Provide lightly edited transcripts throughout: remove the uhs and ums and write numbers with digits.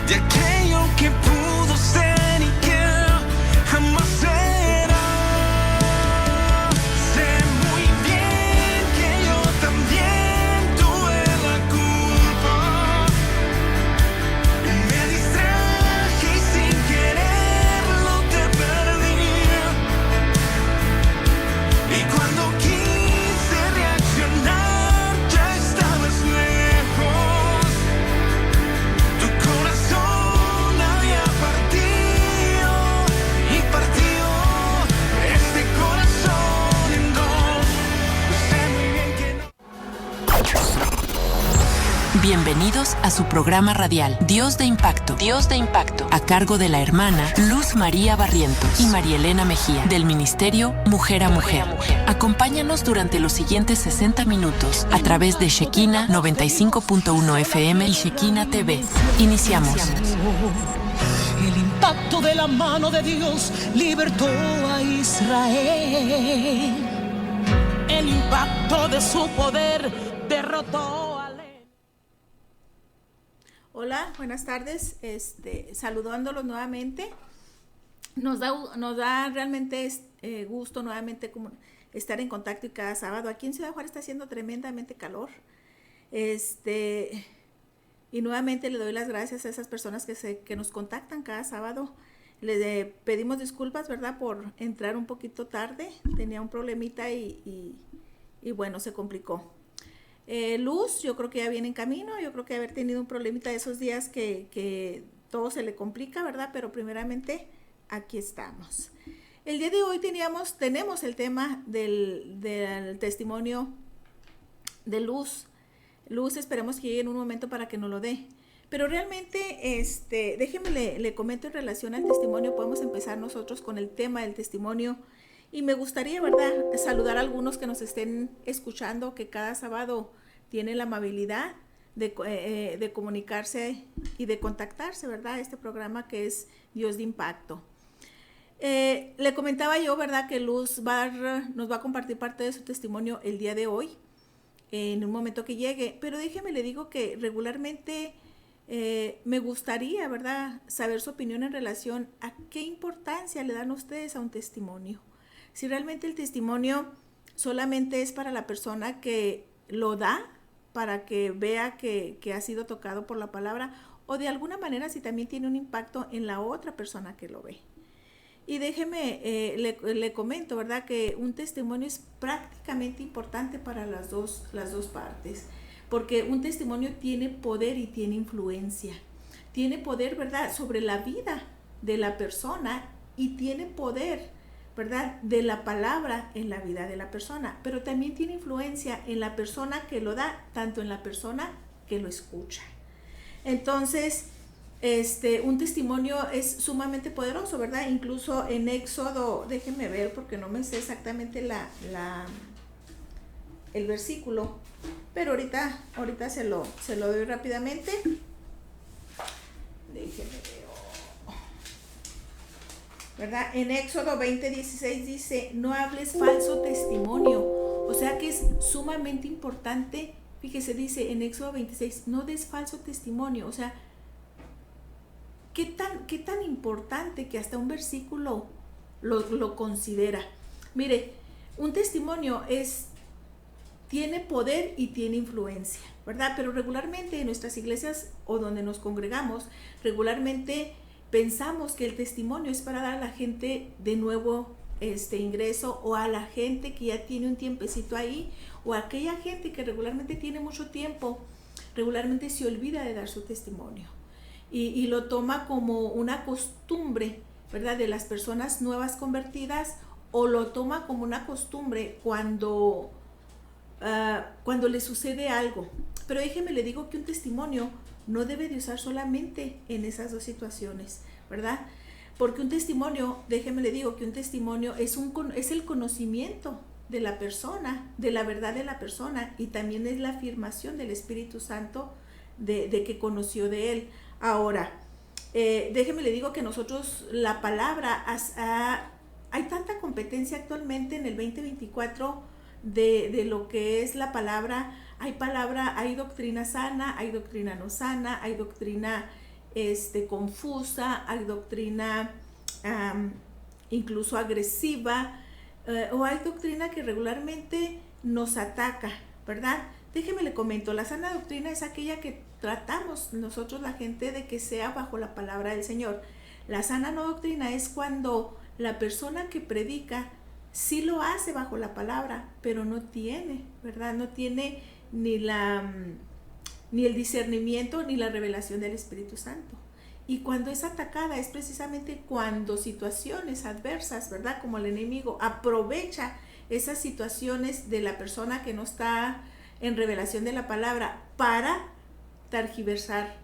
de aquello que pudo ser y que jamás será. Sé muy bien que yo también tuve la culpa. Me distraje y sin quererlo te perdí. Y cuando quise reaccionar ya estabas lejos. Tu corazón había partido y partido este corazón en dos. Sé muy bien que no. Bienvenidos a su programa radial Dios de Impacto, a cargo de la hermana Luz María Barrientos y María Elena Mejía, del Ministerio Mujer a Mujer. Acompáñanos durante los siguientes 60 minutos a través de Shekinah 95.1 FM y Shekinah TV. Iniciamos. El impacto de la mano de Dios libertó a Israel. El impacto de su poder derrotó al... Hola, buenas tardes. Saludándolos nuevamente. Nos da realmente gusto nuevamente estar en contacto, y cada sábado. Aquí en Ciudad Juárez está haciendo tremendamente calor. Y nuevamente le doy las gracias a esas personas que nos contactan cada sábado. Les pedimos disculpas, ¿verdad?, por entrar un poquito tarde. Tenía un problemita y bueno, se complicó. Luz, yo creo que ya viene en camino. Yo creo que haber tenido un problemita de esos días que todo se le complica, ¿verdad? Pero primeramente aquí estamos. El día de hoy tenemos el tema del testimonio de Luz. Luz, esperemos que llegue en un momento para que nos lo dé. Pero realmente, déjeme le comento en relación al testimonio. Podemos empezar nosotros con el tema del testimonio. Y me gustaría, ¿verdad?, saludar a algunos que nos estén escuchando, que cada sábado tienen la amabilidad de comunicarse y de contactarse, ¿verdad?, a este programa que es Dios de Impacto. Le comentaba yo, ¿verdad?, que Luz nos va a compartir parte de su testimonio el día de hoy, en un momento que llegue. Pero déjeme le digo que regularmente me gustaría, ¿verdad?, saber su opinión en relación a qué importancia le dan ustedes a un testimonio. Si realmente el testimonio solamente es para la persona que lo da, para que vea que ha sido tocado por la palabra, o de alguna manera si también tiene un impacto en la otra persona que lo ve. Y déjeme, le comento, ¿verdad?, que un testimonio es prácticamente importante para las dos partes, porque un testimonio tiene poder y tiene influencia. Tiene poder, ¿verdad?, sobre la vida de la persona, y tiene poder, ¿verdad?, de la palabra en la vida de la persona, pero también tiene influencia en la persona que lo da, tanto en la persona que lo escucha. Entonces, un testimonio es sumamente poderoso, ¿verdad? Incluso en Éxodo, déjenme ver porque no me sé exactamente el versículo, pero ahorita se lo doy rápidamente. Déjenme ver. ¿Verdad? En Éxodo 20:16 dice: no hables falso testimonio. O sea que es sumamente importante. Fíjese, dice en Éxodo 26, no des falso testimonio. O sea, ¿qué tan importante que hasta un versículo lo considera? Mire, un testimonio tiene poder y tiene influencia, ¿verdad? Pero regularmente en nuestras iglesias o donde nos congregamos, regularmente pensamos que el testimonio es para dar a la gente de nuevo ingreso, o a la gente que ya tiene un tiempecito ahí, o a aquella gente que regularmente tiene mucho tiempo, regularmente se olvida de dar su testimonio y lo toma como una costumbre, ¿verdad?, de las personas nuevas convertidas, o lo toma como una costumbre cuando le sucede algo. Pero déjeme le digo que un testimonio no debe de usar solamente en esas dos situaciones, ¿verdad? Porque un testimonio, déjeme le digo que un testimonio es el conocimiento de la persona, de la verdad de la persona, y también es la afirmación del Espíritu Santo de que conoció de él. Ahora, déjeme le digo que nosotros, la palabra, hay tanta competencia actualmente en el 2024 de lo que es la palabra. Hay doctrina sana, hay doctrina no sana, hay doctrina confusa, hay doctrina incluso agresiva, o hay doctrina que regularmente nos ataca, ¿verdad? Déjeme le comento, la sana doctrina es aquella que tratamos nosotros la gente de que sea bajo la palabra del Señor. La sana no doctrina es cuando la persona que predica sí lo hace bajo la palabra, pero no tiene, ¿verdad? No tiene ni el discernimiento ni la revelación del Espíritu Santo. Y cuando es atacada es precisamente cuando situaciones adversas, ¿verdad? Como el enemigo aprovecha esas situaciones de la persona que no está en revelación de la palabra para tergiversar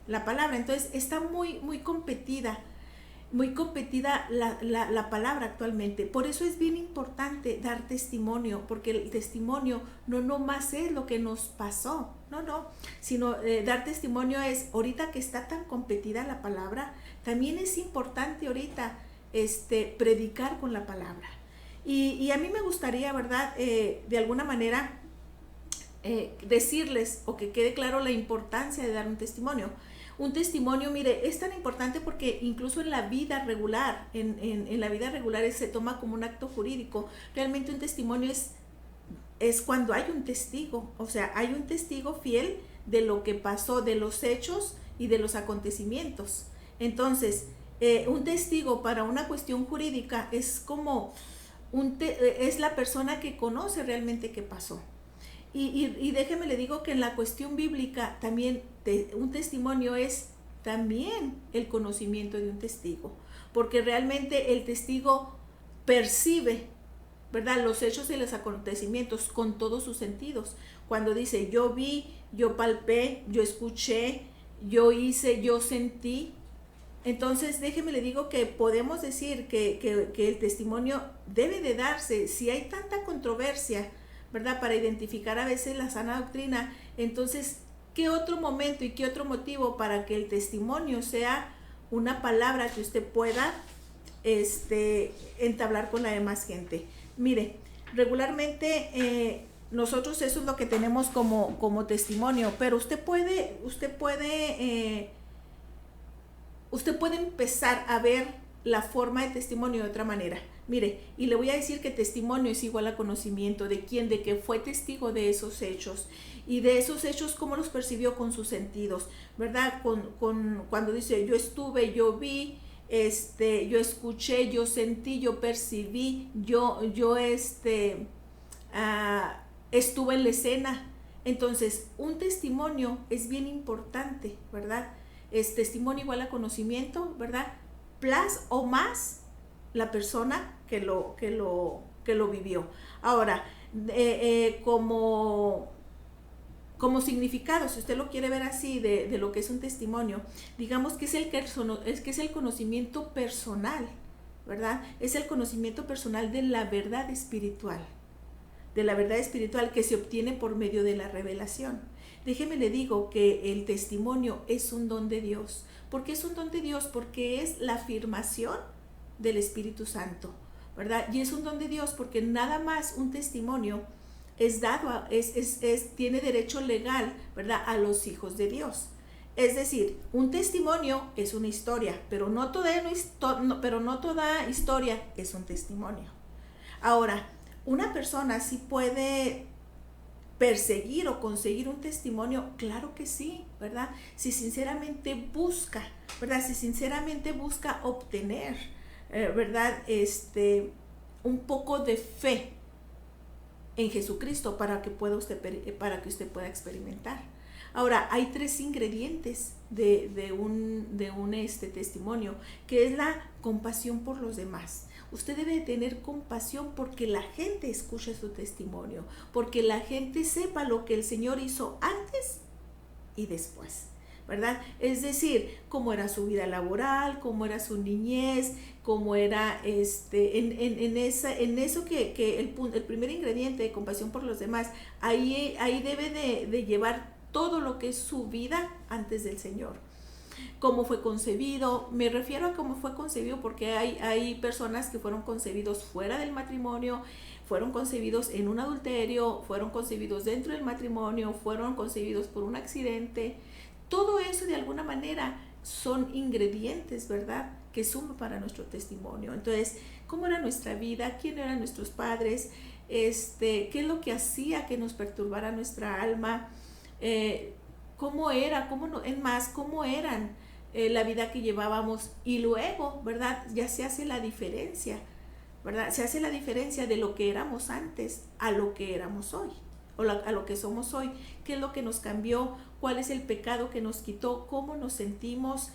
la palabra. Entonces está muy competida la palabra actualmente. Por eso es bien importante dar testimonio, porque el testimonio no nomás es lo que nos pasó, no, sino dar testimonio es, ahorita que está tan competida la palabra, también es importante ahorita predicar con la palabra. Y a mí me gustaría, ¿verdad? De alguna manera decirles, o que quede claro la importancia de dar un testimonio. Un testimonio, mire, es tan importante porque incluso en la vida regular, en la vida regular se toma como un acto jurídico. Realmente un testimonio es cuando hay un testigo, o sea, hay un testigo fiel de lo que pasó, de los hechos y de los acontecimientos. Entonces, un testigo para una cuestión jurídica es como es la persona que conoce realmente qué pasó. Y déjeme le digo que en la cuestión bíblica también un testimonio es también el conocimiento de un testigo, porque realmente el testigo percibe, ¿verdad?, los hechos y los acontecimientos con todos sus sentidos. Cuando dice yo vi, yo palpé, yo escuché, yo hice, yo sentí. Entonces déjeme le digo que podemos decir que el testimonio debe de darse. Si hay tanta controversia, ¿verdad?, para identificar a veces la sana doctrina, entonces, ¿qué otro momento y qué otro motivo para que el testimonio sea una palabra que usted pueda entablar con la demás gente? Mire, regularmente nosotros eso es lo que tenemos como testimonio, pero usted puede empezar a ver la forma de testimonio de otra manera. Mire, y le voy a decir que testimonio es igual a conocimiento de quién, de que fue testigo de esos hechos, y de esos hechos cómo los percibió con sus sentidos, ¿verdad? Cuando dice yo estuve, yo vi, yo escuché, yo sentí, yo percibí, yo estuve en la escena. Entonces, un testimonio es bien importante, ¿verdad? Es testimonio igual a conocimiento, ¿verdad? Plus o más la persona que lo vivió. Ahora, como significado, si usted lo quiere ver así, de lo que es un testimonio, digamos que es el conocimiento personal, ¿verdad? Es el conocimiento personal de la verdad espiritual, que se obtiene por medio de la revelación. Déjeme le digo que el testimonio es un don de Dios. ¿Por qué es un don de Dios? Porque es la afirmación del Espíritu Santo, ¿verdad? Y es un don de Dios porque nada más un testimonio es dado, tiene derecho legal, ¿verdad?, a los hijos de Dios. Es decir, un testimonio es una historia, pero no toda historia es un testimonio. Ahora, una persona sí puede perseguir o conseguir un testimonio, claro que sí, ¿verdad? Si sinceramente busca, ¿verdad? Si sinceramente busca obtener, ¿verdad?, un poco de fe en Jesucristo para que usted pueda experimentar. Ahora, hay 3 ingredientes de un testimonio, que es la compasión por los demás. Usted debe tener compasión porque la gente escuche su testimonio, porque la gente sepa lo que el Señor hizo antes y después, ¿verdad? Es decir, cómo era su vida laboral, cómo era su niñez, cómo era en eso que el primer ingrediente de compasión por los demás, ahí debe de llevar todo lo que es su vida antes del Señor. Cómo fue concebido, me refiero a cómo fue concebido porque hay personas que fueron concebidos fuera del matrimonio, fueron concebidos en un adulterio, fueron concebidos dentro del matrimonio, fueron concebidos por un accidente. Todo eso de alguna manera son ingredientes, ¿verdad?, que suman para nuestro testimonio. Entonces, ¿cómo era nuestra vida? ¿Quién eran nuestros padres? ¿Qué es lo que hacía que nos perturbara nuestra alma? ¿Cómo era? ¿Cómo eran la vida que llevábamos? Y luego, ¿verdad?, ya se hace la diferencia, ¿verdad? Se hace la diferencia de lo que éramos antes a lo que éramos hoy, a lo que somos hoy. ¿Qué es lo que nos cambió? ¿Cuál es el pecado que nos quitó? ¿Cómo nos sentimos?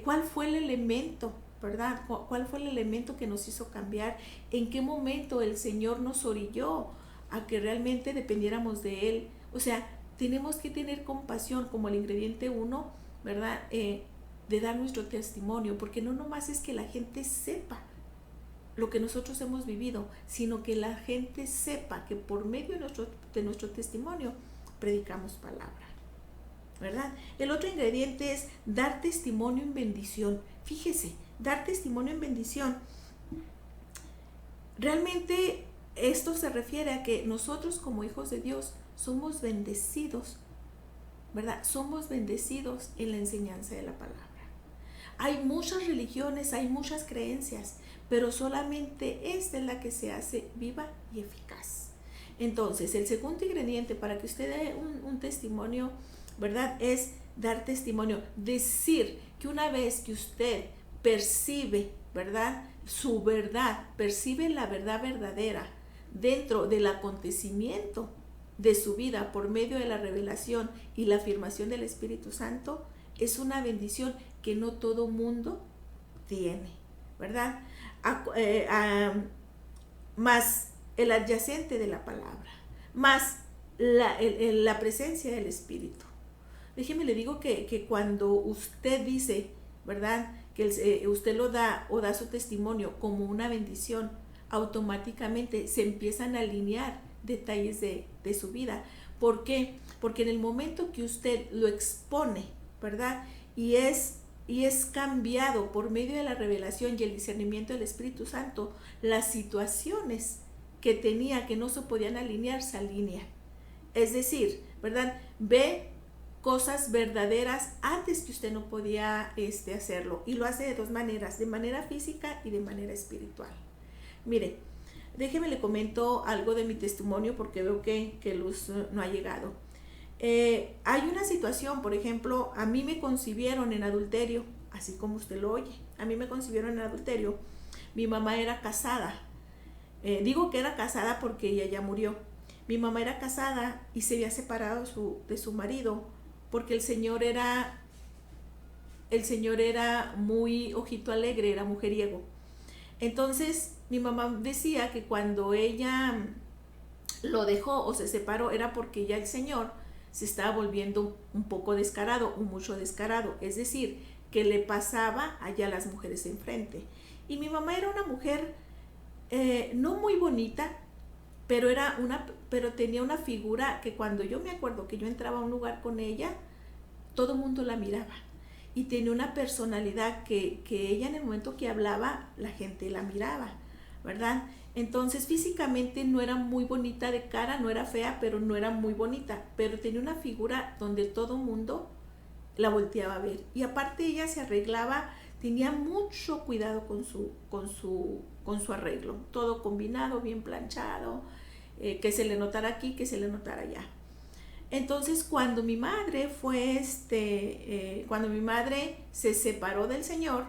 ¿Cuál fue el elemento, verdad? ¿Cuál fue el elemento que nos hizo cambiar? ¿En qué momento el Señor nos orilló a que realmente dependiéramos de Él? O sea, tenemos que tener compasión como el ingrediente 1, ¿verdad? De dar nuestro testimonio, porque no nomás es que la gente sepa lo que nosotros hemos vivido, sino que la gente sepa que por medio de nuestro testimonio predicamos palabra, ¿verdad? El otro ingrediente es dar testimonio en bendición. Fíjese, dar testimonio en bendición. Realmente esto se refiere a que nosotros como hijos de Dios somos bendecidos, ¿verdad? Somos bendecidos en la enseñanza de la palabra. Hay muchas religiones, hay muchas creencias, pero solamente esta es la que se hace viva y eficaz. Entonces, el segundo ingrediente para que usted dé un testimonio, ¿verdad?, es dar testimonio. Decir que una vez que usted percibe, ¿verdad?, su verdad, percibe la verdad verdadera dentro del acontecimiento de su vida por medio de la revelación y la afirmación del Espíritu Santo, es una bendición que no todo mundo tiene, ¿verdad? Más el adyacente de la palabra, más la presencia del Espíritu. Déjeme le digo que cuando usted dice, ¿verdad?, que usted lo da o da su testimonio como una bendición, automáticamente se empiezan a alinear detalles de su vida. ¿Por qué? Porque en el momento que usted lo expone, ¿verdad?, y es cambiado por medio de la revelación y el discernimiento del Espíritu Santo, las situaciones que tenía que no se podían alinear, se alinean. Es decir, ¿verdad?, ve cosas verdaderas antes que usted no podía hacerlo, y lo hace de dos maneras, de manera física y de manera espiritual. Mire, déjeme le comento algo de mi testimonio porque veo que luz no ha llegado. Hay una situación, por ejemplo, a mí me concibieron en adulterio, así como usted lo oye, a mí me concibieron en adulterio. Mi mamá era casada, digo que era casada porque ella ya murió. Mi mamá era casada y se había separado de su marido porque el señor era muy ojito alegre, era mujeriego. Entonces mi mamá decía que cuando ella lo dejó o se separó era porque ya el señor se estaba volviendo un poco descarado, o mucho descarado, es decir, que le pasaba allá a las mujeres enfrente. Y mi mamá era una mujer no muy bonita, pero tenía una figura que cuando yo me acuerdo que yo entraba a un lugar con ella, todo el mundo la miraba. Y tenía una personalidad que ella, en el momento que hablaba, la gente la miraba, ¿verdad? Entonces físicamente no era muy bonita de cara, no era fea, pero no era muy bonita, pero tenía una figura donde todo el mundo la volteaba a ver. Y aparte ella se arreglaba, tenía mucho cuidado con su arreglo, todo combinado, bien planchado, que se le notara aquí, que se le notara allá. Entonces cuando mi madre se separó del Señor,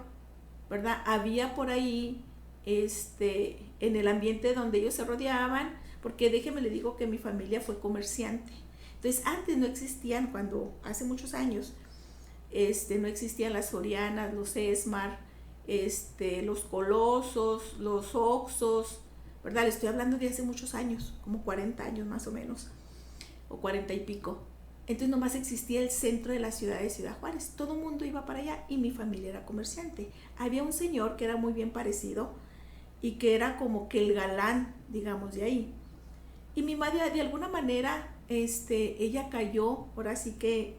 ¿verdad?, había por ahí en el ambiente donde ellos se rodeaban, porque déjeme le digo que mi familia fue comerciante. Entonces antes no existían, hace muchos años, no existían las Sorianas, los Esmar, los Colosos, los Oxxos, ¿verdad? Le estoy hablando de hace muchos años, como 40 años más o menos, o 40 y pico. Entonces nomás existía el centro de la ciudad de Ciudad Juárez, todo el mundo iba para allá y mi familia era comerciante. Había un señor que era muy bien parecido y que era como que el galán, digamos, de ahí. Y mi madre, de alguna manera, ella cayó, ahora sí que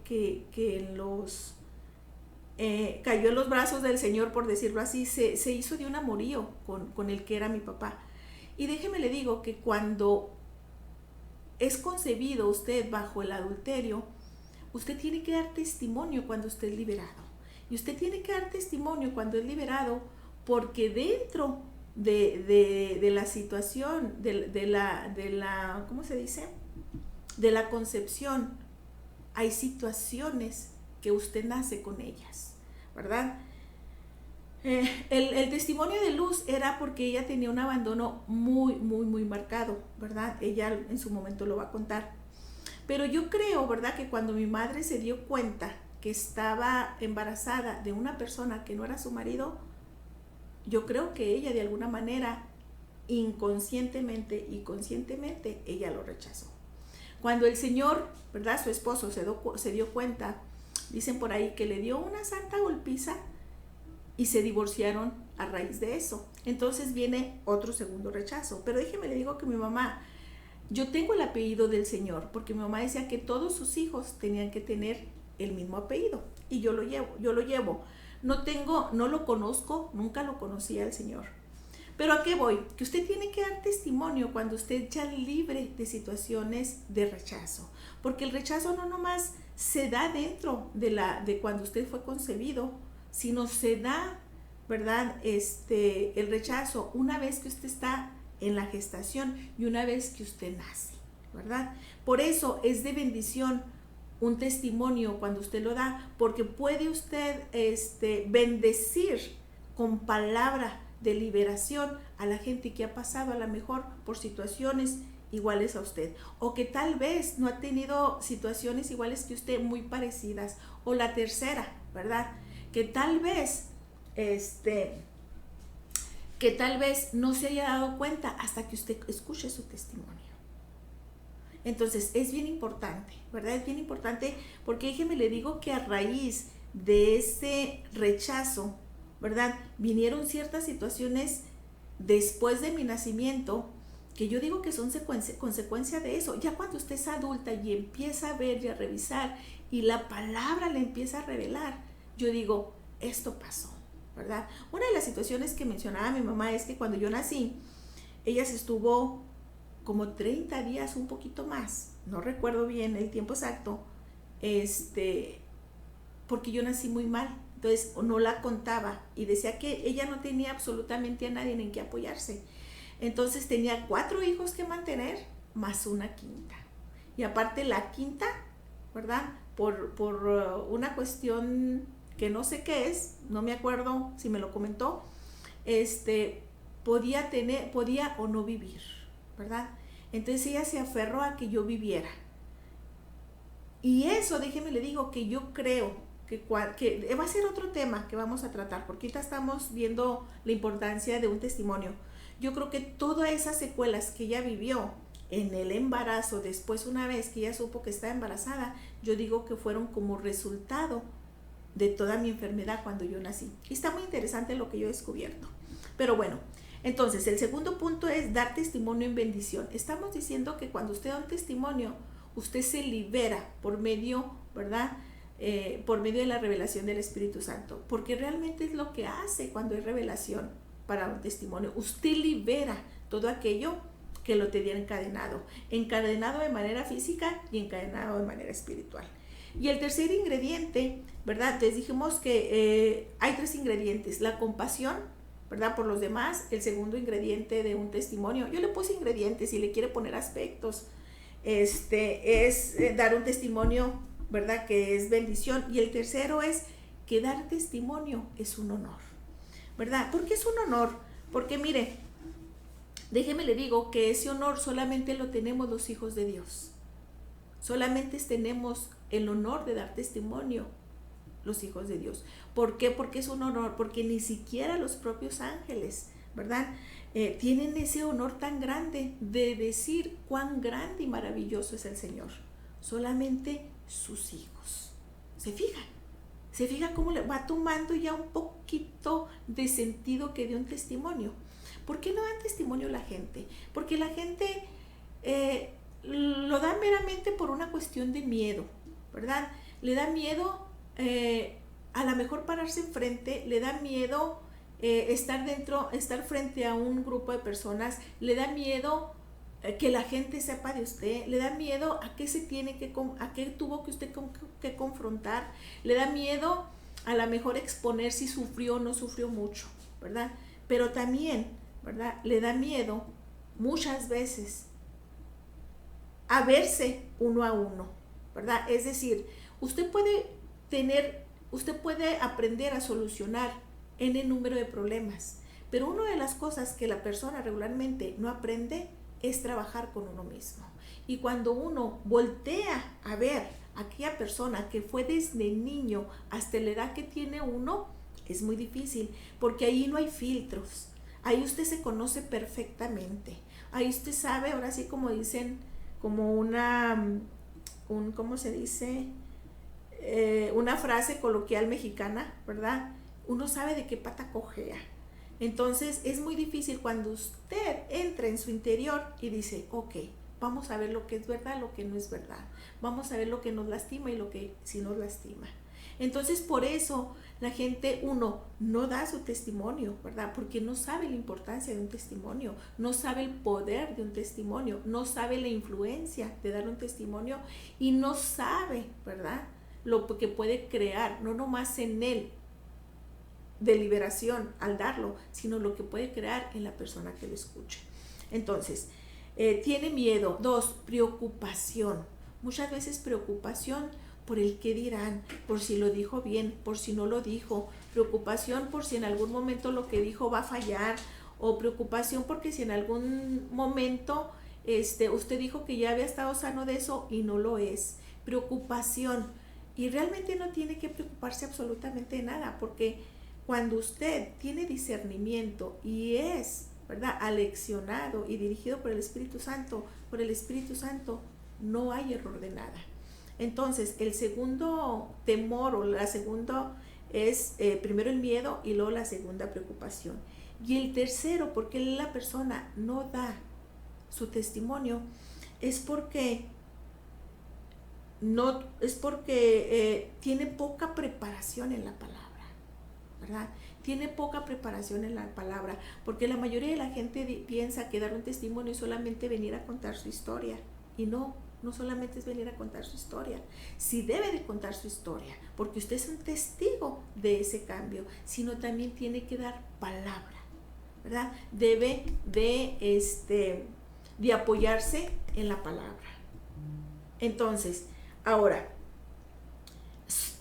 cayó en los brazos del Señor, por decirlo así, se hizo de un amorío con el que era mi papá. Y déjeme le digo que cuando es concebido usted bajo el adulterio, usted tiene que dar testimonio cuando usted es liberado. Y usted tiene que dar testimonio cuando es liberado, porque dentro de la situación, de la, ¿cómo se dice? De la concepción, hay situaciones que usted nace con ellas, ¿verdad? El testimonio de Luz era porque ella tenía un abandono muy marcado, ¿verdad? Ella en su momento lo va a contar. Pero yo creo, ¿verdad?, que cuando mi madre se dio cuenta que estaba embarazada de una persona que no era su marido, yo creo que ella de alguna manera, inconscientemente y conscientemente, ella lo rechazó. Cuando el Señor, ¿verdad?, su esposo se dio cuenta, dicen por ahí que le dio una santa golpiza y se divorciaron a raíz de eso. Entonces viene otro segundo rechazo. Pero déjeme le digo que mi mamá, yo tengo el apellido del Señor, porque mi mamá decía que todos sus hijos tenían que tener el mismo apellido, y yo lo llevo. No lo conozco, nunca lo conocí al Señor. Pero ¿a qué voy? Que usted tiene que dar testimonio cuando usted ya libre de situaciones de rechazo, porque el rechazo no nomás se da dentro de cuando usted fue concebido, sino se da, ¿verdad? El rechazo una vez que usted está en la gestación y una vez que usted nace, ¿verdad? Por eso es de bendición un testimonio cuando usted lo da, porque puede usted bendecir con palabra de liberación a la gente que ha pasado a lo mejor por situaciones iguales a usted, o que tal vez no ha tenido situaciones iguales que usted, muy parecidas, o la tercera, ¿verdad? Que tal vez no se haya dado cuenta hasta que usted escuche su testimonio. Entonces es bien importante, ¿verdad? Es bien importante, porque déjeme le digo que a raíz de ese rechazo, ¿verdad?, vinieron ciertas situaciones después de mi nacimiento que yo digo que son consecuencia de eso. Ya cuando usted es adulta y empieza a ver y a revisar y la palabra le empieza a revelar, yo digo, esto pasó, ¿verdad? Una de las situaciones que mencionaba mi mamá es que cuando yo nací, ella se estuvo como 30 días, un poquito más, no recuerdo bien el tiempo exacto, porque yo nací muy mal, entonces no la contaba y decía que ella no tenía absolutamente a nadie en que apoyarse. Entonces tenía 4 hijos que mantener, más una quinta. Y aparte la quinta, ¿verdad?, por una cuestión que no sé qué es, no me acuerdo si me lo comentó, podía o no vivir, ¿verdad? Entonces ella se aferró a que yo viviera. Y eso, déjeme le digo que yo creo que va a ser otro tema que vamos a tratar, porque ahorita estamos viendo la importancia de un testimonio. Yo creo que todas esas secuelas que ella vivió en el embarazo, después una vez que ella supo que estaba embarazada, yo digo que fueron como resultado de toda mi enfermedad cuando yo nací. Y está muy interesante lo que yo he descubierto. Pero bueno, entonces el segundo punto es dar testimonio en bendición. Estamos diciendo que cuando usted da un testimonio, usted se libera por medio, ¿verdad?, por medio de la revelación del Espíritu Santo, porque realmente es lo que hace cuando hay revelación para un testimonio. Usted libera todo aquello que lo tenía encadenado de manera física y encadenado de manera espiritual. Y el tercer ingrediente, ¿verdad? Les dijimos que hay 3 ingredientes: la compasión, ¿verdad?, por los demás. El segundo ingrediente de un testimonio, yo le puse ingredientes, si le quiere poner aspectos, es dar un testimonio, ¿verdad?, que es bendición. Y el tercero es que dar testimonio es un honor, ¿verdad? ¿Por qué es un honor? Porque mire, déjeme le digo que ese honor solamente lo tenemos los hijos de Dios. Solamente tenemos el honor de dar testimonio los hijos de Dios. ¿Por qué? Porque es un honor, porque ni siquiera los propios ángeles, ¿verdad?, tienen ese honor tan grande de decir cuán grande y maravilloso es el Señor. Solamente sus hijos. ¿Se fijan cómo le va tomando ya un poquito de sentido que de un testimonio? ¿Por qué no dan testimonio la gente? Porque la gente lo da meramente por una cuestión de miedo, ¿verdad? Le da miedo a lo mejor pararse enfrente, le da miedo estar frente a un grupo de personas, le da miedo que la gente sepa de usted, le da miedo a qué tuvo que usted que confrontar, le da miedo a lo mejor exponer si sufrió o no sufrió mucho, ¿verdad? Pero también, ¿verdad? Le da miedo muchas veces a verse uno a uno, ¿verdad? Es decir, usted puede aprender a solucionar n número de problemas, pero una de las cosas que la persona regularmente no aprende es trabajar con uno mismo. Y cuando uno voltea a ver a aquella persona que fue desde niño hasta la edad que tiene uno, es muy difícil, porque ahí no hay filtros. Ahí usted se conoce perfectamente. Ahí usted sabe, ahora sí como dicen, como ¿cómo se dice? Una frase coloquial mexicana, ¿verdad? Uno sabe de qué pata cojea. Entonces es muy difícil cuando usted entra en su interior y dice, ok, vamos a ver lo que es verdad, lo que no es verdad. Vamos a ver lo que nos lastima y lo que sí nos lastima. Entonces por eso la gente, uno, no da su testimonio, ¿verdad? Porque no sabe la importancia de un testimonio, no sabe el poder de un testimonio, no sabe la influencia de dar un testimonio y no sabe, ¿verdad? Lo que puede crear, no nomás en él, de liberación al darlo, sino lo que puede crear en la persona que lo escuche. Entonces, tiene miedo. 2, preocupación. Muchas veces preocupación por el qué dirán, por si lo dijo bien, por si no lo dijo, preocupación por si en algún momento lo que dijo va a fallar, o preocupación porque si en algún momento usted dijo que ya había estado sano de eso y no lo es. Preocupación. Y realmente no tiene que preocuparse absolutamente de nada, porque cuando usted tiene discernimiento y es, ¿verdad?, aleccionado y dirigido por el Espíritu Santo, no hay error de nada. Entonces, el segundo temor o la segunda es primero el miedo y luego la segunda preocupación. Y el tercero, porque la persona no da su testimonio, es porque tiene poca preparación en la palabra, ¿verdad? Tiene poca preparación en la palabra, porque la mayoría de la gente piensa que dar un testimonio es solamente venir a contar su historia, y no solamente es venir a contar su historia. Sí debe de contar su historia, porque usted es un testigo de ese cambio, sino también tiene que dar palabra, ¿verdad? Debe de apoyarse en la palabra. Entonces, ahora,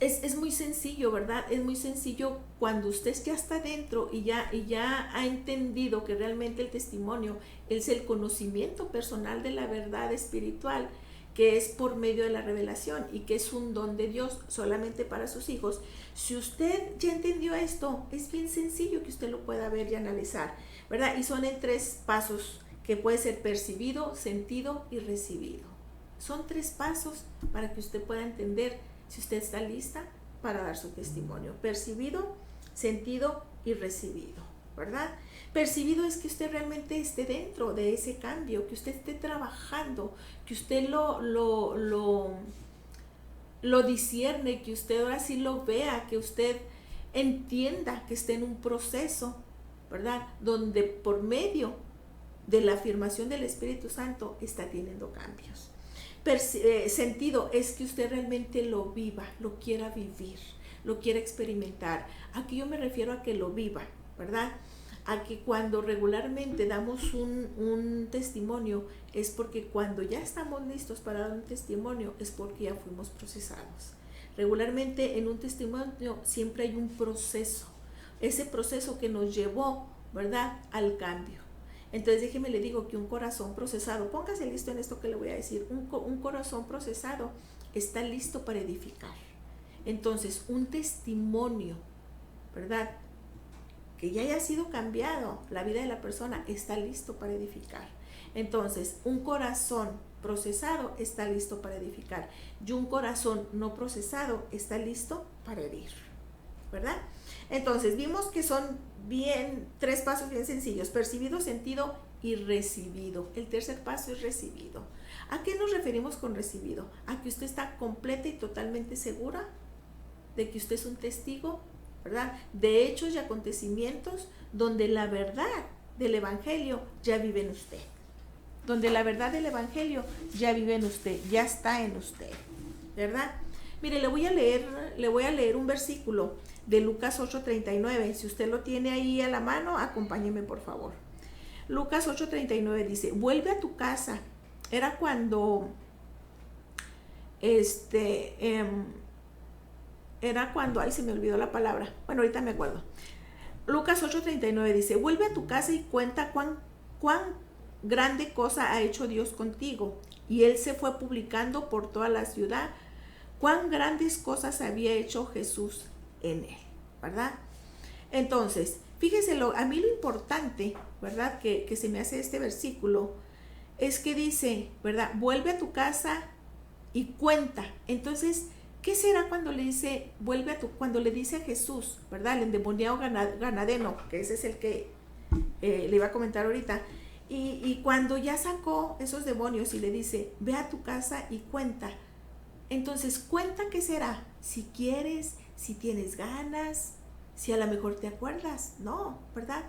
es muy sencillo, ¿verdad? Es muy sencillo cuando usted ya está dentro y ya ha entendido que realmente el testimonio es el conocimiento personal de la verdad espiritual, que es por medio de la revelación y que es un don de Dios solamente para sus hijos. Si usted ya entendió esto, es bien sencillo que usted lo pueda ver y analizar, ¿verdad? Y son en 3 pasos, que puede ser percibido, sentido y recibido. Son 3 pasos para que usted pueda entender si usted está lista para dar su testimonio. Percibido, sentido y recibido, ¿verdad? Percibido es que usted realmente esté dentro de ese cambio, que usted esté trabajando, que usted lo discierne, que usted ahora sí lo vea, que usted entienda que esté en un proceso, ¿verdad? Donde por medio de la afirmación del Espíritu Santo está teniendo cambios. Sentido es que usted realmente lo viva, lo quiera vivir, lo quiera experimentar. Aquí yo me refiero a que lo viva, ¿verdad? A que cuando regularmente damos un testimonio es porque cuando ya estamos listos para dar un testimonio es porque ya fuimos procesados. Regularmente en un testimonio siempre hay un proceso, ese proceso que nos llevó, ¿verdad?, al cambio. Entonces déjeme le digo que un corazón procesado, póngase listo en esto que le voy a decir, un corazón procesado está listo para edificar. Entonces un testimonio, ¿verdad?, que ya haya sido cambiado la vida de la persona, está listo para edificar. Entonces un corazón procesado está listo para edificar y un corazón no procesado está listo para herir, ¿verdad? Entonces vimos que son 3 pasos bien sencillos: percibido, sentido y recibido. El tercer paso es recibido. ¿A qué nos referimos con recibido? A que usted está completa y totalmente segura de que usted es un testigo, ¿verdad?, de hechos y acontecimientos donde la verdad del Evangelio ya vive en usted. Donde la verdad del Evangelio ya vive en usted, ya está en usted, ¿verdad? Mire, le voy a leer un versículo de Lucas 8:39. Si usted lo tiene ahí a la mano, acompáñeme por favor. Lucas 8:39 dice, vuelve a tu casa. Era cuando, ay, se me olvidó la palabra. Bueno, ahorita me acuerdo. Lucas 8:39 dice, vuelve a tu casa y cuenta cuán grande cosa ha hecho Dios contigo. Y él se fue publicando por toda la ciudad cuán grandes cosas había hecho Jesús en él, ¿verdad? Entonces, fíjese, a mí lo importante, ¿verdad? Que se me hace este versículo, es que dice, ¿verdad? Vuelve a tu casa y cuenta. Entonces, ¿qué será cuando le dice, cuando le dice a Jesús, ¿verdad? El endemoniado Ganadeno, que ese es el que le iba a comentar ahorita, y cuando ya sacó esos demonios y le dice, ve a tu casa y cuenta. Entonces, cuenta qué será, si quieres, si tienes ganas, si a lo mejor te acuerdas, no, ¿verdad?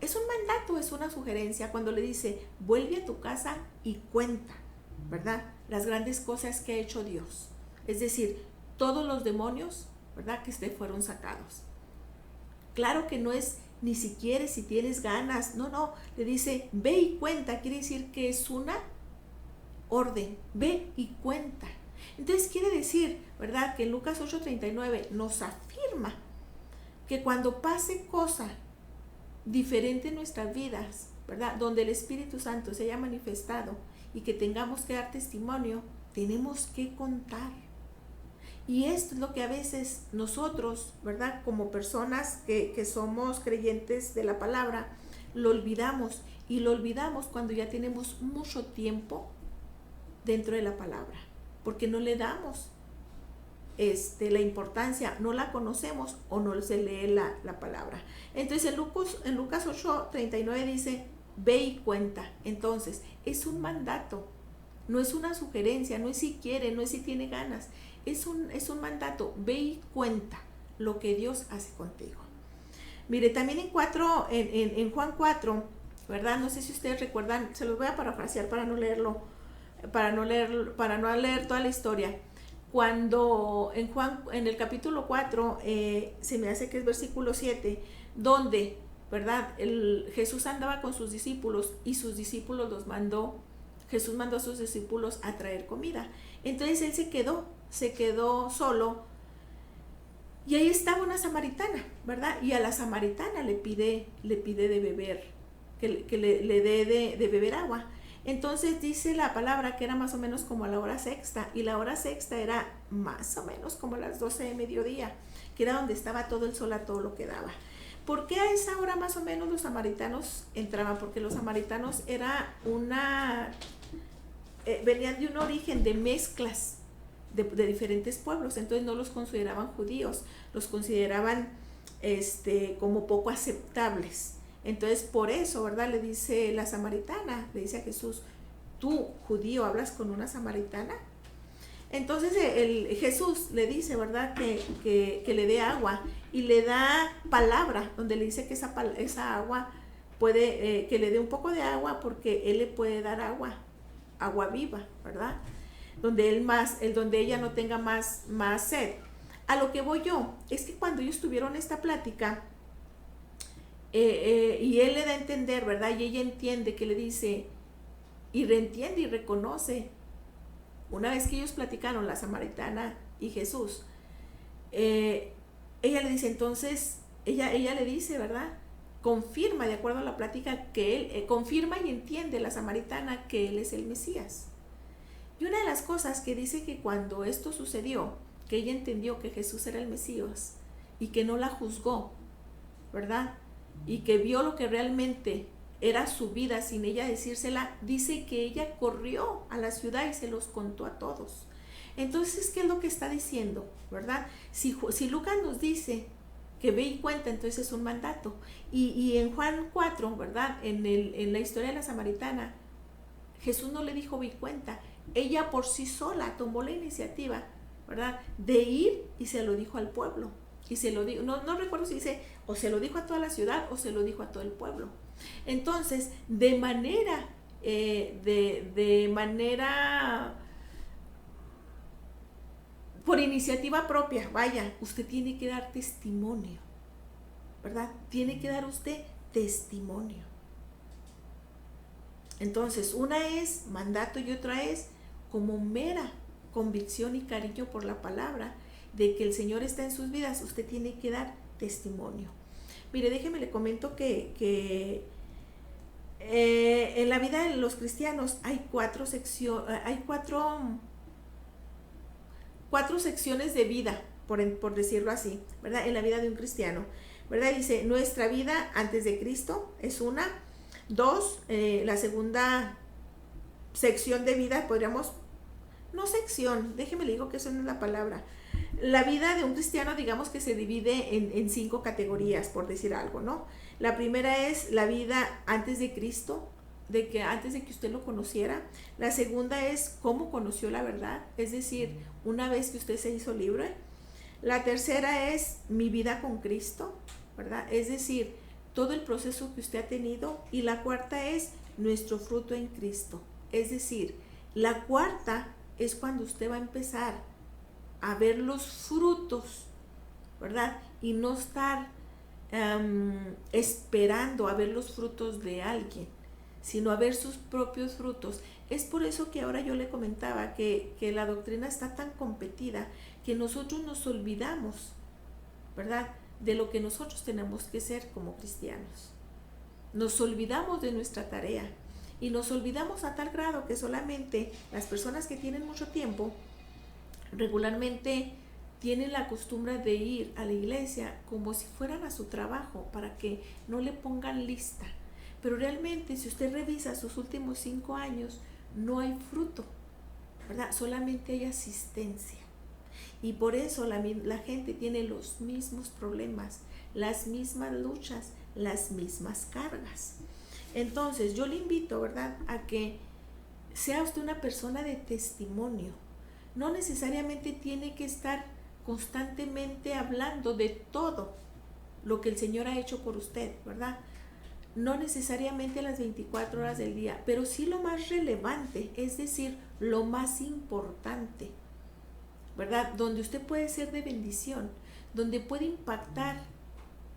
Es un mandato, es una sugerencia cuando le dice, vuelve a tu casa y cuenta, ¿verdad? Las grandes cosas que ha hecho Dios. Es decir, todos los demonios, ¿verdad? Que fueron sacados. Claro que no es ni si quieres, si tienes ganas, no, le dice, ve y cuenta, quiere decir que es una orden, ve y cuenta. Entonces quiere decir, ¿verdad? Que en Lucas 8:39 nos afirma que cuando pase cosa diferente en nuestras vidas, ¿verdad? Donde el Espíritu Santo se haya manifestado y que tengamos que dar testimonio, tenemos que contar. Y esto es lo que a veces nosotros, ¿verdad? Como personas que somos creyentes de la palabra, lo olvidamos. Y lo olvidamos cuando ya tenemos mucho tiempo dentro de la palabra. Porque no le damos la importancia, no la conocemos o no se lee la palabra. Entonces en Lucas 8:39 dice, ve y cuenta. Entonces es un mandato, no es una sugerencia, no es si quiere, no es si tiene ganas, es un mandato, ve y cuenta lo que Dios hace contigo. Mire, también en Juan 4, ¿verdad? No sé si ustedes recuerdan, se los voy a parafrasear para no leer toda la historia. Cuando en el capítulo 4, se me hace que es versículo 7, donde, ¿verdad? Jesús andaba con sus discípulos y sus discípulos Jesús mandó a sus discípulos a traer comida. Entonces él se quedó solo y ahí estaba una samaritana, ¿verdad? Y a la samaritana le pide de beber, que le dé de beber agua. Entonces dice la palabra que era más o menos como a la hora sexta, y la hora sexta era más o menos como a las 12 de mediodía, que era donde estaba todo el sol a todo lo que daba. ¿Por qué a esa hora más o menos los samaritanos entraban? Porque los samaritanos venían de un origen de mezclas de diferentes pueblos, entonces no los consideraban judíos, los consideraban como poco aceptables. Entonces por eso, ¿verdad? Le dice la samaritana, le dice a Jesús, tú, judío, ¿hablas con una samaritana? Entonces Jesús le dice, ¿verdad? Que le dé agua, y le da palabra, donde le dice que esa agua puede, que le dé un poco de agua, porque él le puede dar agua viva, ¿verdad? Donde ella no tenga más sed. A lo que voy yo, es que cuando ellos tuvieron esta plática, y él le da a entender, ¿verdad? Y ella entiende que le dice, y reentiende y reconoce, una vez que ellos platicaron, la samaritana y Jesús, ella le dice, entonces, ella le dice, ¿verdad? Confirma, de acuerdo a la plática, que él confirma y entiende la samaritana que él es el Mesías. Y una de las cosas que dice que cuando esto sucedió, que ella entendió que Jesús era el Mesías y que no la juzgó, ¿verdad? Y que vio lo que realmente era su vida sin ella decírsela, dice que ella corrió a la ciudad y se los contó a todos. Entonces, ¿qué es lo que está diciendo? ¿Verdad? Si Lucas nos dice que ve y cuenta, entonces es un mandato. Y en Juan 4, ¿verdad? En la historia de la samaritana, Jesús no le dijo ve y cuenta. Ella por sí sola tomó la iniciativa, ¿verdad? De ir y se lo dijo al pueblo. Y se lo dijo, no recuerdo si dice, o se lo dijo a toda la ciudad o se lo dijo a todo el pueblo. Entonces, de manera por iniciativa propia, vaya, usted tiene que dar testimonio, ¿verdad? Tiene que dar usted testimonio. Entonces, una es mandato y otra es como mera convicción y cariño por la palabra de que el Señor está en sus vidas. Usted tiene que dar testimonio. Mire, déjeme le comento que en la vida de los cristianos hay cuatro secciones de vida, por decirlo así, ¿verdad? En la vida de un cristiano, ¿verdad? Dice, nuestra vida antes de Cristo es una. Dos, la segunda sección de vida, podríamos, no sección, déjeme le digo que eso no es la palabra. La vida de un cristiano, digamos que se divide en 5 categorías, por decir algo, ¿no? La primera es la vida antes de Cristo, antes de que usted lo conociera. La segunda es cómo conoció la verdad, es decir, una vez que usted se hizo libre. La tercera es mi vida con Cristo, ¿verdad? Es decir, todo el proceso que usted ha tenido. Y la cuarta es nuestro fruto en Cristo. Es decir, la cuarta es cuando usted va a empezar a ver los frutos, ¿verdad? Y no estar esperando a ver los frutos de alguien, sino a ver sus propios frutos. Es por eso que ahora yo le comentaba que la doctrina está tan competida que nosotros nos olvidamos, ¿verdad?, de lo que nosotros tenemos que ser como cristianos. Nos olvidamos de nuestra tarea y nos olvidamos a tal grado que solamente las personas que tienen mucho tiempo regularmente tienen la costumbre de ir a la iglesia como si fueran a su trabajo para que no le pongan lista. Pero realmente, si usted revisa sus últimos 5 años, no hay fruto, ¿verdad? Solamente hay asistencia. Y por eso la gente tiene los mismos problemas, las mismas luchas, las mismas cargas. Entonces, yo le invito, ¿verdad?, a que sea usted una persona de testimonio. No necesariamente tiene que estar constantemente hablando de todo lo que el Señor ha hecho por usted, ¿verdad? No necesariamente las 24 horas del día, pero sí lo más relevante, es decir, lo más importante, ¿verdad? Donde usted puede ser de bendición, donde puede impactar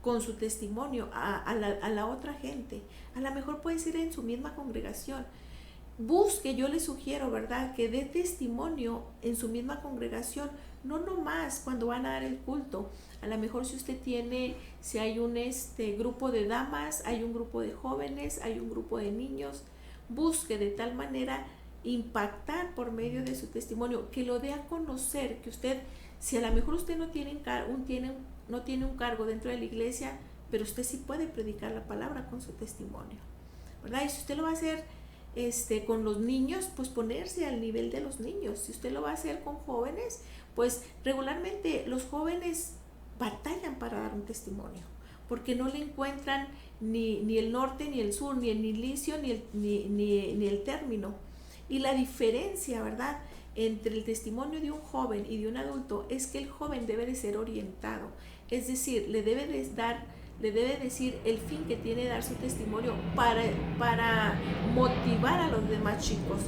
con su testimonio a la otra gente. A lo mejor puede ser en su misma congregación. Busque, yo le sugiero, ¿verdad?, que dé testimonio en su misma congregación, no nomás cuando van a dar el culto. A lo mejor si hay un grupo de damas, hay un grupo de jóvenes, hay un grupo de niños, busque de tal manera impactar por medio de su testimonio, que lo dé a conocer, que usted, si a lo mejor usted no tiene un cargo dentro de la iglesia, pero usted sí puede predicar la palabra con su testimonio, ¿verdad? Y si usted lo va a hacer con los niños, pues ponerse al nivel de los niños. Si usted lo va a hacer con jóvenes, pues regularmente los jóvenes batallan para dar un testimonio, porque no le encuentran ni el norte, ni el sur, ni el inicio, ni el término. Y la diferencia, ¿verdad?, entre el testimonio de un joven y de un adulto es que el joven debe de ser orientado, es decir, le debe decir el fin que tiene dar su testimonio para motivar a los demás chicos.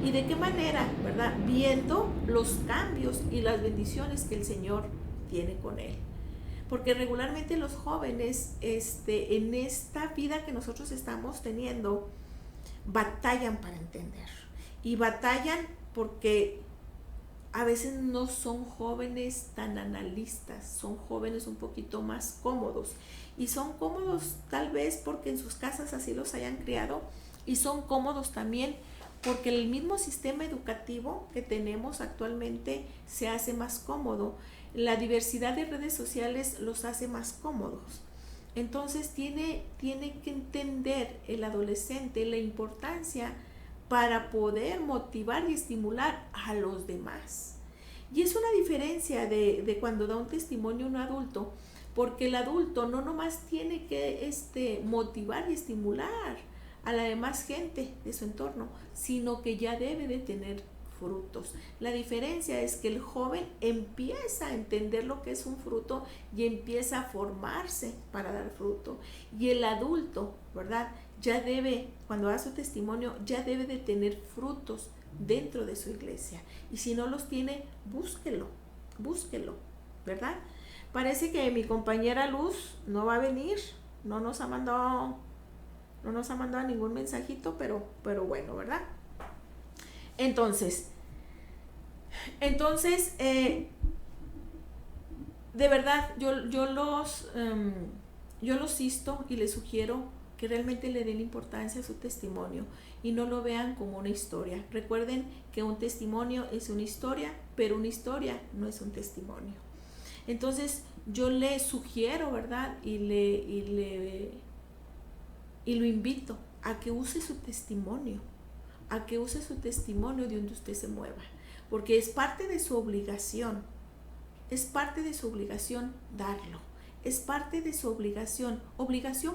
¿Y de qué manera? ¿Verdad? Viendo los cambios y las bendiciones que el Señor tiene con él. Porque regularmente los jóvenes en esta vida que nosotros estamos teniendo batallan para entender. Y batallan porque a veces no son jóvenes tan analistas, son jóvenes un poquito más cómodos. Y son cómodos tal vez porque en sus casas así los hayan criado, y son cómodos también porque el mismo sistema educativo que tenemos actualmente se hace más cómodo. La diversidad de redes sociales los hace más cómodos. Entonces tiene que entender el adolescente la importancia para poder motivar y estimular a los demás. Y es una diferencia de cuando da un testimonio un adulto, porque el adulto no nomás tiene que motivar y estimular a la demás gente de su entorno, sino que ya debe de tener frutos. La diferencia es que el joven empieza a entender lo que es un fruto y empieza a formarse para dar fruto. Y el adulto, ¿verdad?, ya debe, cuando da su testimonio, ya debe de tener frutos dentro de su iglesia. Y si no los tiene, búsquelo, búsquelo, ¿verdad? Parece que mi compañera Luz no va a venir, no nos ha mandado ningún mensajito, pero bueno, ¿verdad? Entonces, de verdad, yo los insto y les sugiero que realmente le den importancia a su testimonio y no lo vean como una historia. Recuerden que un testimonio es una historia, pero una historia no es un testimonio. Entonces, yo le sugiero, ¿verdad? Y lo invito a que use su testimonio, de donde usted se mueva, porque es parte de su obligación, darlo, es parte de su obligación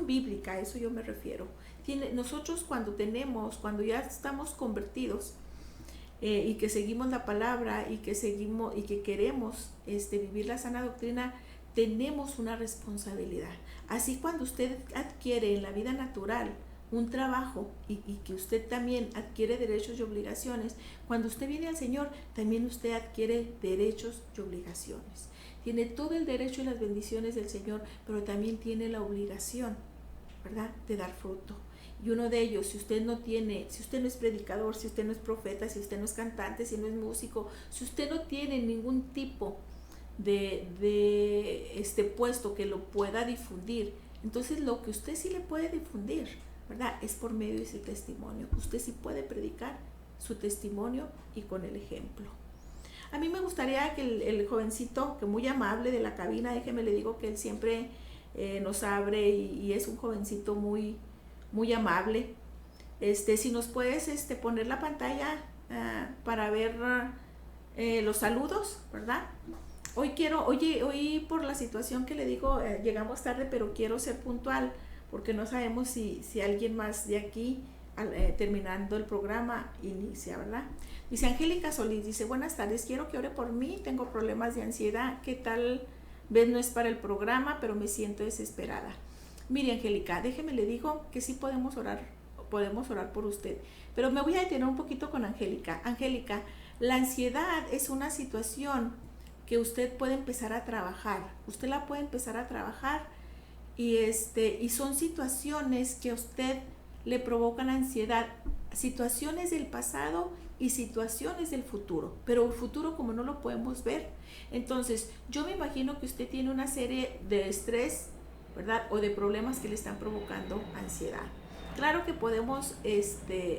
bíblica, a eso yo me refiero. Nosotros cuando ya estamos convertidos y que seguimos la palabra y que queremos vivir la sana doctrina, tenemos una responsabilidad. Así cuando usted adquiere en la vida natural un trabajo y que usted también adquiere derechos y obligaciones, cuando usted viene al Señor, también usted adquiere derechos y obligaciones. Tiene todo el derecho y las bendiciones del Señor, pero también tiene la obligación, ¿verdad?, de dar fruto. Y uno de ellos, si usted no es predicador, si usted no es profeta, si usted no es cantante, si no es músico, si usted no tiene ningún tipo de puesto que lo pueda difundir, entonces lo que usted sí le puede difundir, ¿verdad?, es por medio de su testimonio. Usted sí puede predicar su testimonio y con el ejemplo. A mí me gustaría que el jovencito, que muy amable de la cabina, déjeme le digo que él siempre nos abre y es un jovencito muy, muy amable. Si nos puedes poner la pantalla para ver los saludos, ¿verdad? Hoy por la situación que le digo, llegamos tarde, pero quiero ser puntual, porque no sabemos si alguien más de aquí, terminando el programa, inicia, ¿verdad? Dice Angélica Solís, dice, buenas tardes, quiero que ore por mí, tengo problemas de ansiedad, que tal vez no es para el programa, pero me siento desesperada. Mire, Angélica, déjeme le digo que sí podemos orar por usted, pero me voy a detener un poquito con Angélica. Angélica, la ansiedad es una situación que usted puede empezar a trabajar, usted la puede empezar a trabajar y son situaciones que a usted le provocan ansiedad, situaciones del pasado y situaciones del futuro, pero el futuro como no lo podemos ver, entonces yo me imagino que usted tiene una serie de estrés, ¿verdad?, o de problemas que le están provocando ansiedad. Claro que podemos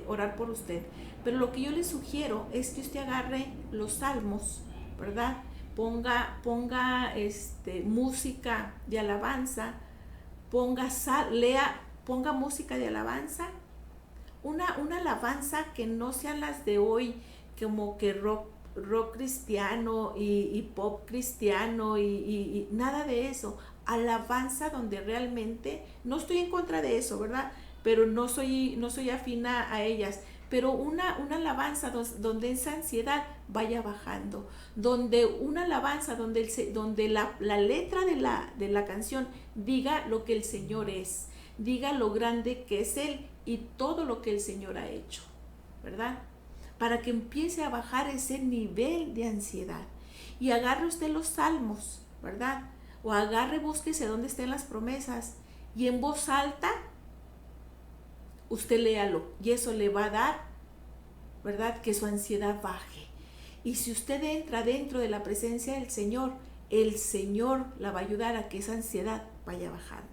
orar por usted, pero lo que yo le sugiero es que usted agarre los salmos, ¿verdad?, ponga música de alabanza, ponga música de alabanza, una alabanza que no sean las de hoy, como que rock cristiano y pop cristiano y nada de eso. Alabanza donde realmente, no estoy en contra de eso, ¿verdad?, pero no soy afina a ellas, pero una alabanza donde esa ansiedad vaya bajando, donde una alabanza donde la letra de la canción diga lo que el Señor es, diga lo grande que es Él y todo lo que el Señor ha hecho, ¿verdad?, para que empiece a bajar ese nivel de ansiedad. Y agarre usted los salmos, ¿verdad?, o búsquese dónde estén las promesas y en voz alta usted léalo y eso le va a dar, ¿verdad?, que su ansiedad baje. Y si usted entra dentro de la presencia del Señor, el Señor la va a ayudar a que esa ansiedad vaya bajando,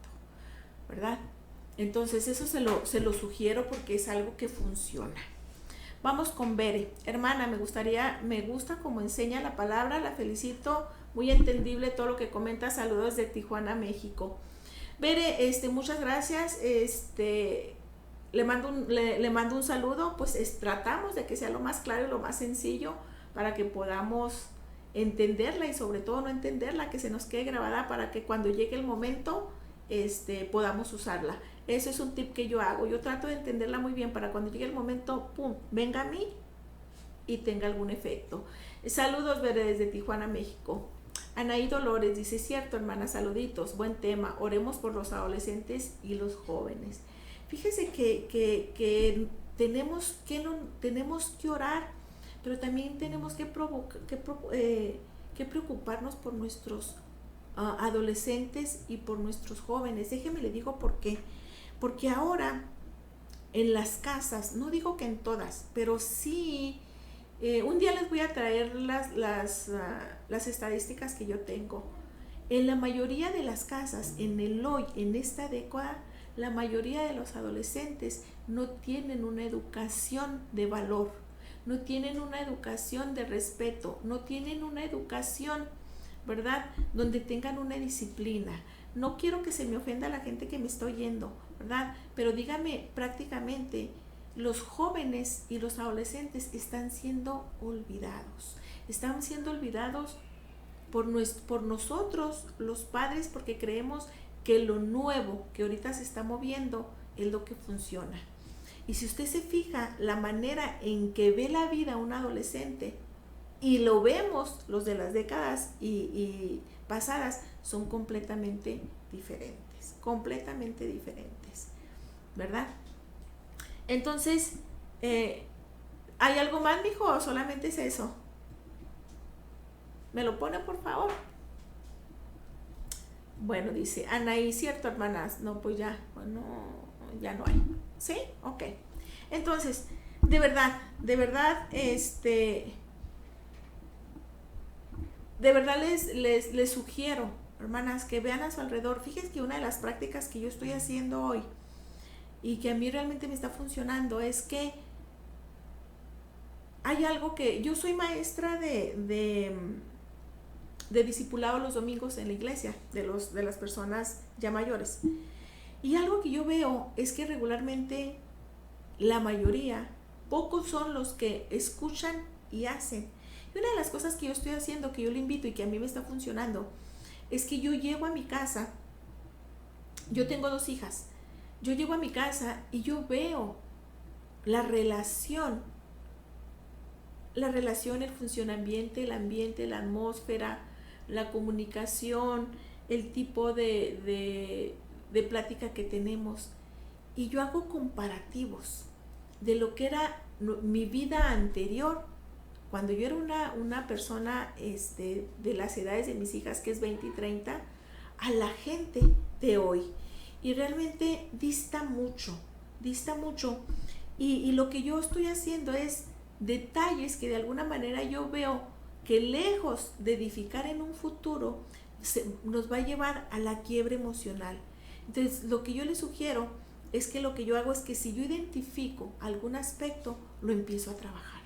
¿verdad? Entonces eso se lo sugiero porque es algo que funciona. Vamos con Bere. Hermana, me gusta cómo enseña la palabra, la felicito, muy entendible todo lo que comenta, saludos de Tijuana, México. Bere, muchas gracias, le mando un saludo, pues tratamos de que sea lo más claro y lo más sencillo para que podamos entenderla y sobre todo no entenderla, que se nos quede grabada para que cuando llegue el momento podamos usarla. Ese es un tip que yo hago, yo trato de entenderla muy bien para cuando llegue el momento, pum, venga a mí y tenga algún efecto. Saludos, Bere, desde Tijuana, México. Anaí Dolores dice, cierto, hermana, saluditos, buen tema, oremos por los adolescentes y los jóvenes. Fíjese que tenemos que orar, pero también tenemos que que preocuparnos por nuestros adolescentes y por nuestros jóvenes. Déjeme le digo por qué. Porque ahora en las casas, no digo que en todas, pero sí, un día les voy a traer las estadísticas que yo tengo. En la mayoría de las casas, en el hoy, en esta década, la mayoría de los adolescentes no tienen una educación de valor, no tienen una educación de respeto, no tienen una educación, ¿verdad?, donde tengan una disciplina. No quiero que se me ofenda la gente que me está oyendo, ¿verdad? Pero dígame, prácticamente los jóvenes y los adolescentes están siendo olvidados. Están siendo olvidados por nosotros, los padres, porque creemos que lo nuevo que ahorita se está moviendo es lo que funciona. Y si usted se fija la manera en que ve la vida un adolescente, y lo vemos los de las décadas y pasadas, son completamente diferentes, ¿verdad? Entonces, ¿hay algo más, mijo, o solamente es eso? ¿Me lo pone, por favor? Bueno, dice Anaí, cierto, hermanas. No, pues ya, bueno, ya no hay. ¿Sí? Ok. Entonces, de verdad, de verdad les sugiero, hermanas, que vean a su alrededor. Fíjense que una de las prácticas que yo estoy haciendo hoy y que a mí realmente me está funcionando es que hay algo que yo soy maestra de discipulado los domingos en la iglesia de las personas ya mayores, y algo que yo veo es que regularmente la mayoría, pocos son los que escuchan y hacen. Y una de las cosas que yo estoy haciendo, que yo le invito y que a mí me está funcionando, es que yo llego a mi casa. Yo tengo 2 hijas. Yo llego a mi casa y yo veo la relación, el funcionamiento, el ambiente, la atmósfera, la comunicación, el tipo de plática que tenemos. Y yo hago comparativos de lo que era mi vida anterior, cuando yo era una persona de las edades de mis hijas, que es 20 y 30, a la gente de hoy. Y realmente dista mucho. Y lo que yo estoy haciendo es detalles que de alguna manera yo veo que, lejos de edificar en un futuro, nos va a llevar a la quiebra emocional. Entonces, lo que yo les sugiero es que lo que yo hago es que si yo identifico algún aspecto, lo empiezo a trabajar.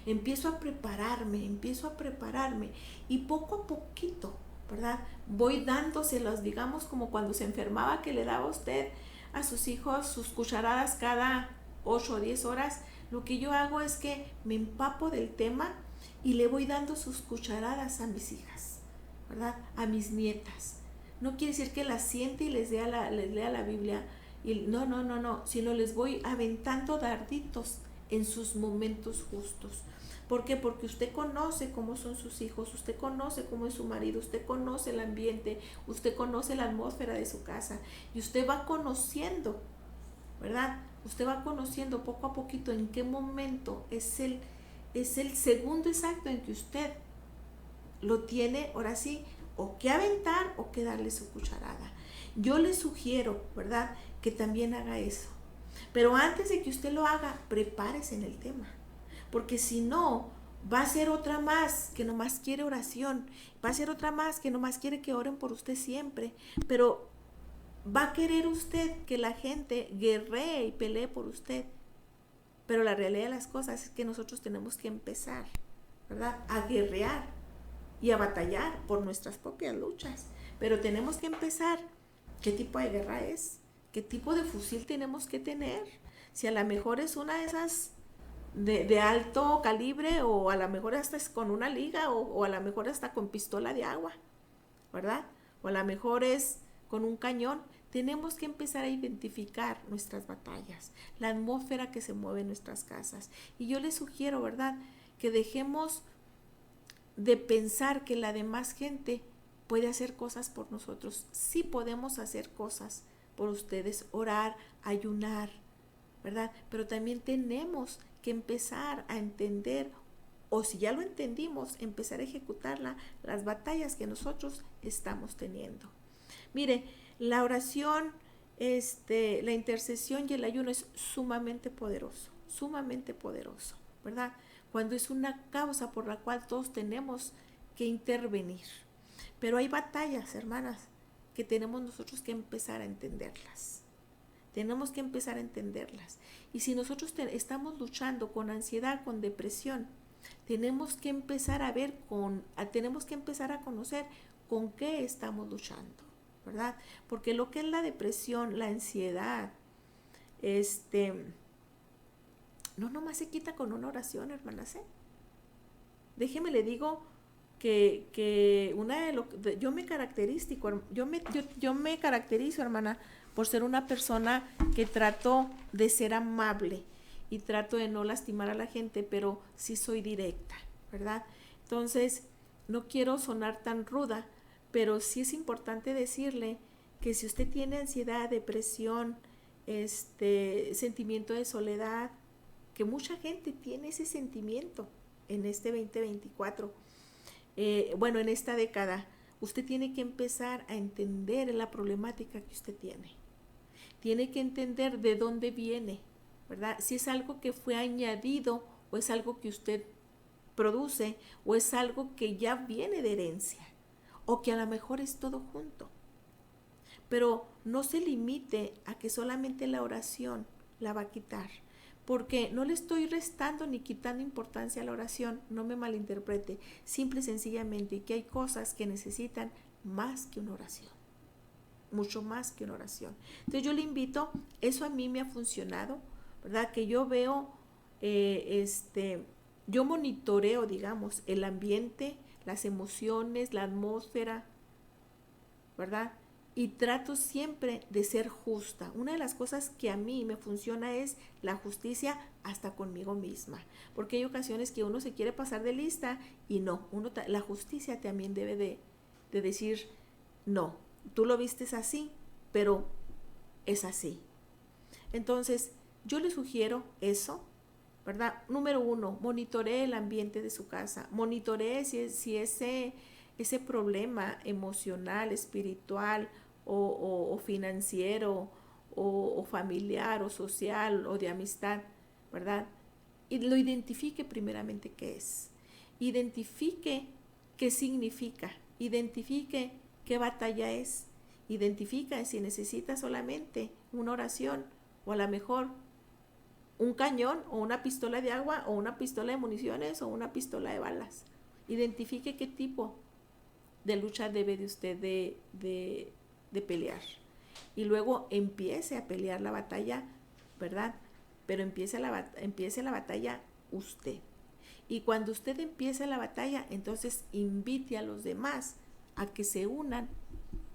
Empiezo a prepararme y poco a poquito, ¿verdad?, voy dándoselos, digamos, como cuando se enfermaba, que le daba usted a sus hijos sus cucharadas cada 8 o 10 horas. Lo que yo hago es que me empapo del tema y le voy dando sus cucharadas a mis hijas, ¿verdad?, a mis nietas. No quiere decir que las siente y les lea la Biblia, no, sino les voy aventando darditos en sus momentos justos. ¿Por qué? Porque usted conoce cómo son sus hijos, usted conoce cómo es su marido, usted conoce el ambiente, usted conoce la atmósfera de su casa, y usted va conociendo, ¿verdad? Usted va conociendo poco a poquito en qué momento es el segundo exacto en que usted lo tiene, ahora sí, o que aventar o que darle su cucharada. Yo le sugiero, ¿verdad?, que también haga eso. Pero antes de que usted lo haga, prepárese en el tema. Porque si no, va a ser otra más que nomás quiere oración. Va a ser otra más que nomás quiere que oren por usted siempre. Pero va a querer usted que la gente guerree y pelee por usted. Pero la realidad de las cosas es que nosotros tenemos que empezar, ¿verdad?, a guerrear y a batallar por nuestras propias luchas. Pero tenemos que empezar. ¿Qué tipo de guerra es? ¿Qué tipo de fusil tenemos que tener? Si a lo mejor es una de esas de alto calibre, o a lo mejor hasta es con una liga, o a lo mejor hasta con pistola de agua, ¿verdad? O a lo mejor es con un cañón. Tenemos que empezar a identificar nuestras batallas, la atmósfera que se mueve en nuestras casas. Y yo les sugiero, ¿verdad?, que dejemos de pensar que la demás gente puede hacer cosas por nosotros. Sí podemos hacer cosas por ustedes, orar, ayunar, ¿verdad? Pero también tenemos que empezar a entender o si ya lo entendimos, empezar a ejecutar las batallas que nosotros estamos teniendo. Mire, la oración, la intercesión y el ayuno es sumamente poderoso, ¿verdad? Cuando es una causa por la cual todos tenemos que intervenir. Pero hay batallas, hermanas, que tenemos nosotros que empezar a entenderlas. Tenemos que empezar a entenderlas. Y si nosotros estamos luchando con ansiedad, con depresión, tenemos que empezar a ver tenemos que empezar a conocer con qué estamos luchando, ¿verdad? Porque lo que es la depresión, la ansiedad, no nomás se quita con una oración, hermanas, ¿eh? Déjeme le digo que yo me caracterizo, hermana, por ser una persona que trato de ser amable y trato de no lastimar a la gente, pero sí soy directa, ¿verdad? Entonces, no quiero sonar tan ruda, pero sí es importante decirle que si usted tiene ansiedad, depresión, sentimiento de soledad, que mucha gente tiene ese sentimiento en este 2024, en esta década, usted tiene que empezar a entender la problemática que usted tiene. Tiene que entender de dónde viene, ¿verdad? Si es algo que fue añadido o es algo que usted produce o es algo que ya viene de herencia o que a lo mejor es todo junto. Pero no se limite a que solamente la oración la va a quitar, porque no le estoy restando ni quitando importancia a la oración, no me malinterprete, simple y sencillamente que hay cosas que necesitan más que una oración, mucho más que una oración. Entonces yo le invito, eso a mí me ha funcionado, ¿verdad? Que yo veo, yo monitoreo, digamos, el ambiente, las emociones, la atmósfera, ¿verdad? Y trato siempre de ser justa. Una de las cosas que a mí me funciona es la justicia hasta conmigo misma. Porque hay ocasiones que uno se quiere pasar de lista y no. La justicia también debe de decir, no, tú lo vistes así, pero es así. Entonces, yo le sugiero eso, ¿verdad? Número 1, monitoree el ambiente de su casa. Monitoree si ese problema emocional, espiritual o financiero o familiar o social o de amistad, ¿verdad? Y lo identifique primeramente qué es. Identifique qué significa. Identifique qué batalla es. Identifica si necesita solamente una oración o a lo mejor un cañón o una pistola de agua o una pistola de municiones o una pistola de balas. Identifique qué tipo de lucha debe de usted de pelear. Y luego empiece a pelear la batalla, ¿verdad? Pero empiece la batalla usted. Y cuando usted empiece la batalla, entonces invite a los demás a que se unan,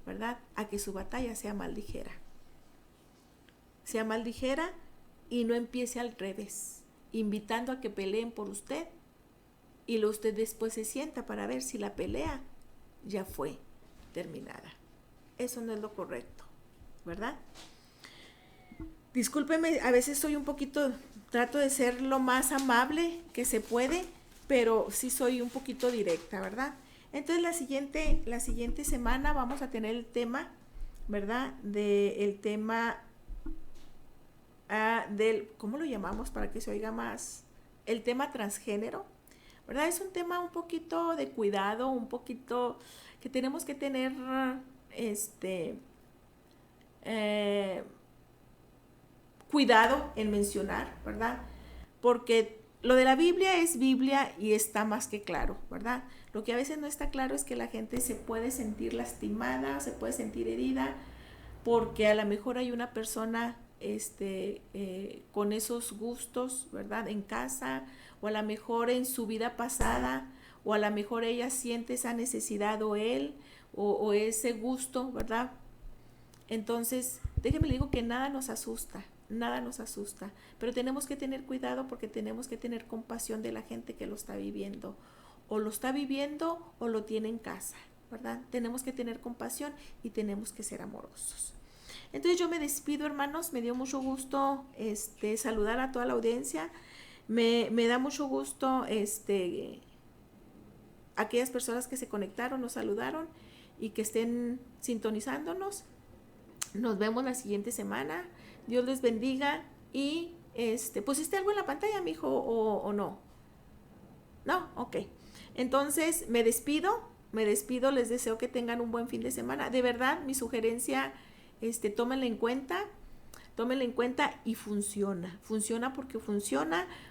¿verdad? A que su batalla sea más ligera. Sea más ligera y no empiece al revés, invitando a que peleen por usted y usted después se sienta para ver si la pelea ya fue terminada. Eso no es lo correcto, ¿verdad? Discúlpeme, a veces trato de ser lo más amable que se puede, pero sí soy un poquito directa, ¿verdad? Entonces la siguiente semana vamos a tener el tema, ¿verdad? ¿Cómo lo llamamos para que se oiga más? El tema transgénero, ¿verdad? Es un tema un poquito de cuidado, un poquito que tenemos que tener cuidado en mencionar, ¿verdad? Porque lo de la Biblia es Biblia y está más que claro, ¿verdad? Lo que a veces no está claro es que la gente se puede sentir lastimada, se puede sentir herida, porque a lo mejor hay una persona con esos gustos, ¿verdad? En casa, o a lo mejor en su vida pasada, o a lo mejor ella siente esa necesidad o él, o ese gusto, ¿verdad? Entonces, déjeme le digo que nada nos asusta, pero tenemos que tener cuidado porque tenemos que tener compasión de la gente que lo está viviendo, o lo tiene en casa, ¿verdad? Tenemos que tener compasión y tenemos que ser amorosos. Entonces yo me despido, hermanos, me dio mucho gusto saludar a toda la audiencia. Me da mucho gusto aquellas personas que se conectaron, nos saludaron y que estén sintonizándonos. Nos vemos la siguiente semana. Dios les bendiga. Y ¿pusiste algo en la pantalla, mijo, o no? No, ok. Entonces me despido, les deseo que tengan un buen fin de semana. De verdad, mi sugerencia, tómenla en cuenta y funciona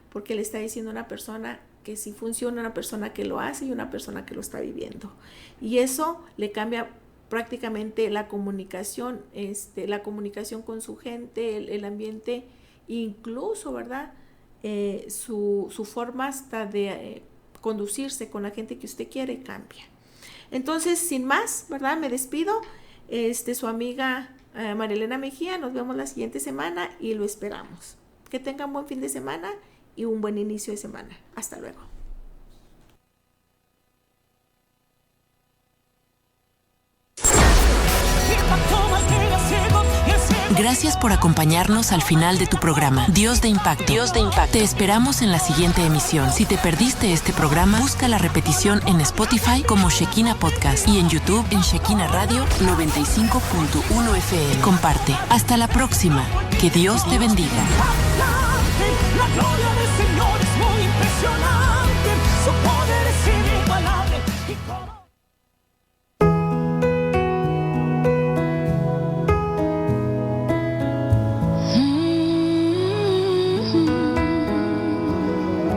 porque le está diciendo una persona que sí funciona, una persona que lo hace y una persona que lo está viviendo. Y eso le cambia prácticamente la comunicación con su gente, el ambiente, incluso, ¿verdad? Su forma hasta de conducirse con la gente que usted quiere cambia. Entonces, sin más, ¿verdad? Me despido. Su amiga María Elena Mejía, nos vemos la siguiente semana y lo esperamos. Que tengan buen fin de semana y un buen inicio de semana. Hasta luego. Gracias por acompañarnos al final de tu programa. Dios de Impacto. Dios de Impacto. Te esperamos en la siguiente emisión. Si te perdiste este programa, busca la repetición en Spotify como Shekina Podcast y en YouTube en Shekina Radio 95.1 FM. Comparte. Hasta la próxima. Que Dios te bendiga. La gloria del Señor es muy impresionante.